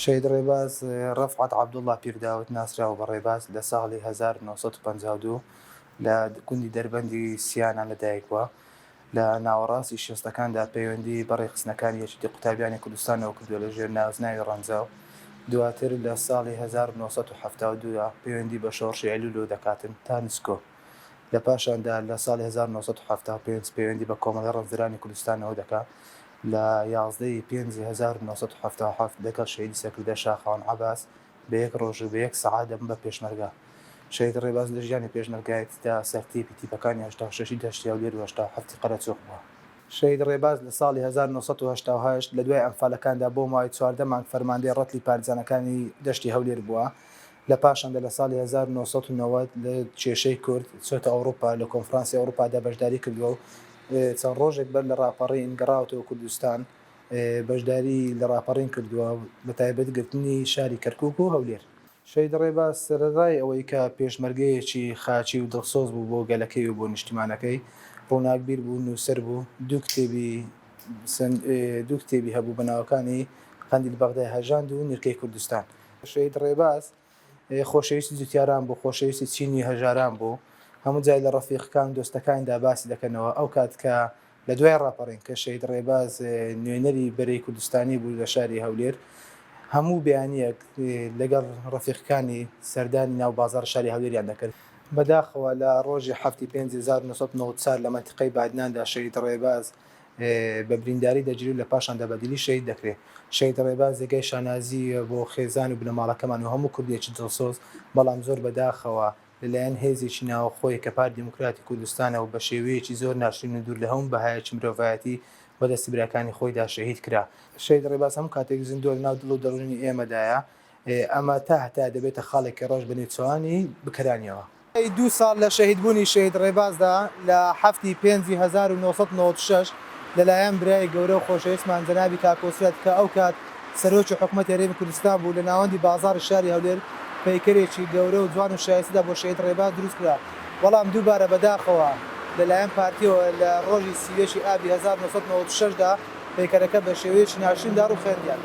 شەید ڕێباز ڕەفعەت عەبدوڵڵا پیرداوت ناسراوە بە ڕێباز لە ساڵی 1952 لە گوندی دەربەندی سیانە لەدایک بووە. لە ناوەڕاستی شێستەکاندا پەیوەندی بە ڕێخستنەکانی یەکێتی قوتابیانی کوردستانەوە کردووە لەژێر ناوزناوی ڕەنجاو. دواتر لە ساڵی 1972 پەیوەندی بە شۆڕشی ئەیلوولە دەکاتن تا نسکۆ. لە پاشاندا لە ساڵی 1970 پەیوەندی بە کۆمەڵی ڕەنجەرانی کوردستانەوە دەکات. لە 11 پێنج 1970 لەگەڵ شەیدی سەرکردە شاخەوان عەباس بە یەک ڕۆژ و بە یەک سەعات دەبن بە پێشمەرگە. شەید ڕێباز لە ژیانی پێشمەرگایەتیدا سەرتیپی تیپەکانی 86 دەشتی هەولێر و 87 قەرەچۆق بووە. شەید ڕێباز لە ساڵی 1970 لە دوای ئەنفالەکاندا بۆ ماوەی 14 مانگ فەرماندەی ڕەتلی پارتیزانەکانی دەشتی هەولێر بووە. لە پاشاندا لە ساڵی 1990 لە کێشەی کورد چۆتە ئەوروپا لە کۆنفرانسی ئەوروپادا بەشداری کردووە و چەند ڕۆژێک بەر لە ڕاپەڕین گەڕاوەتەوە کوردستان بەشداری لە ڕاپەڕین کردووە بە تایبەتگرتنی شاری کەرکووک و هەولێر. شەید ڕێباز سەرەتای ئەوەی کە پێشمەرگەیەکی خاچی و دڵسۆز بوو بۆ گەلەکەی و بۆ نیشتیمانەکەی ڕووناکبیر بوو نووسەر بوو دوو کتێبی هەبوو بەناوەکانی قەندیل بەغدای هەژاند و نیرکەی کوردستان. شەید ڕێباز خۆشەویستی جوتیاران بوو، خۆشەویستی چینی هەژاران بوو، هەموو جای لە ڕەفیقەکان دۆستەکاندا باسی دەکەنەوە. ئەو کات کە لە دوای ڕاپەڕین کە شەید ڕێباز نوێنەری بەرەی کوردستانی بوو لە شاری هەولێر هەموو بەیانیەک لەگەڵ ڕەفیقەکانی سەردانی ناو بازاڕ شاری هەولێریان دەکرد. بەداخەوە لە ڕۆژی 1994 لە مەنتیقەی بادناندا شەید ڕێباز بە برینداری دەگیری و لە پاشاندا بەدلی شەید دەکرێت. شەید ڕێباز جێگەی شانازیە بۆ خێزان و بنەماڵەکەمان و هەموو کوردێکی دڵسۆز، بەڵام زۆر بەداخەوە لەلایەن هێزێکی ناوەخۆی کە پارتی دیموکراتی کوردستانە و بە شێوەیەکی زۆر ناشرین و دوور لە هەموو بەهایەکی مرۆڤایەتی بەدەستی براکانی خۆیدا شەهید کرا. شەید ڕێباز هەموو کاتێک زیندووە لەناو دڵ و دەڕوونی ئێمەدایە، ئەمە تا هەتا دەبێتە خاڵێکی ڕۆژ بە نێوچەوانی بکرانیەوە. دوو ساڵ لە شەهیدبوونی شەید ڕێبازدا لە 7 پێنج 1996 لەلایەن برای گەورە و خۆشەویستمان جەنابی کاکۆسرەت کە ئەو کات سەرۆکی حکوومەتی هەرێمی کوردستان بوو لە ناوەندی بازاڕی شاری هەولێر پەیکەرێکی گەورە و جوان و شایستەدا بۆ شەید ڕێباز دروست کرا. بەڵام دووبارە بەداخەوە لەلایەن پارتیەوە لە ڕۆژی 30 ئابی 1996دا پەیکەرەکە بە شێوەیەکی ناشرین داڕ و خوێندیان.